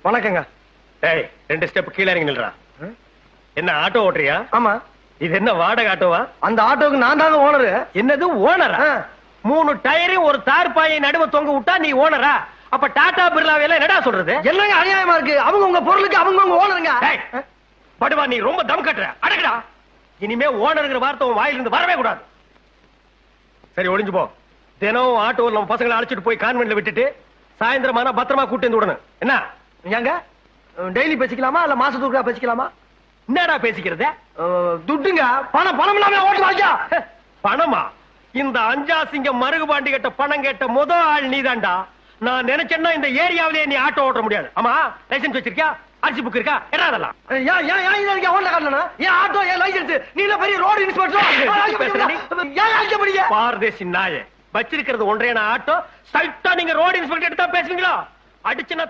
வணக்கங்க. டேய் 2 ஸ்டெப் கீழ இறங்கி நில்றா. என்ன ஆட்டோ ஓட்டுறியா? ஆமா. இது என்ன வாடகை ஆட்டோவா? அந்த ஆட்டோக்கு நான் தாங்க ஓனரு. என்னது ஓனரா? 3 டயரையும் ஒரு தார்பாயை நடுவ தொங்க விட்டா நீ ஓனரா? அப்ப டாடா பிர்லாவையெல்லாம் என்னடா சொல்றது? என்னங்க அநியாயமா இருக்கு? அவங்க உங்க பொருளுக்கு அவங்க ஓனருங்க. படுவா, நீ ரொம்ப தம் கட்டுற. அடக்குடா. இனிமே ஓனருங்கிற வார்த்தை உன் வாயிலிருந்து வரவே கூடாது. சரி, ஒளிஞ்சு போ. தினம் ஆட்டோவில் நம்ம பசங்களை அழைச்சிட்டு போய் கான்வென்ட்ல விட்டுட்டு சாயந்தரமான பத்திரமா கூட்டி வந்து விடணும். என்ன ஏங்க டெய்லி பேசிக்கலாமா இல்ல மாசத்துக்கு பேசிக்கலாமா? என்னடா பேசிக்கிறது? துட்டுங்க. பணம் இல்லாம ஓட்டு வாங்கியா? பணமா? இந்த அஞ்சாசிங்க மருகுபாண்டி கிட்ட பணம் கேட்ட முதல் ஆள் நீதான்டா. நான் நினைச்சேன்னா இந்த ஏரியாவிலேயே நீ ஆட்டோ ஓட்ட முடியாது. ஆமா, லைசென்ஸ் வச்சிருக்கியா? அரிசி புக் இருக்கா? என்ன அதெல்லாம்? ஆட்டோ லைசென்ஸ் நீ பெரிய ரோடு இன்ஸ்பெக்டர் பாரதேசி நாயே, வச்சிருக்கிறது ஒன்றே ஆட்டோ. சைட்டா நீங்க ரோடு இன்ஸ்பெக்டர் எடுத்தா பேசுவீங்களா? அடிச்சுன்னா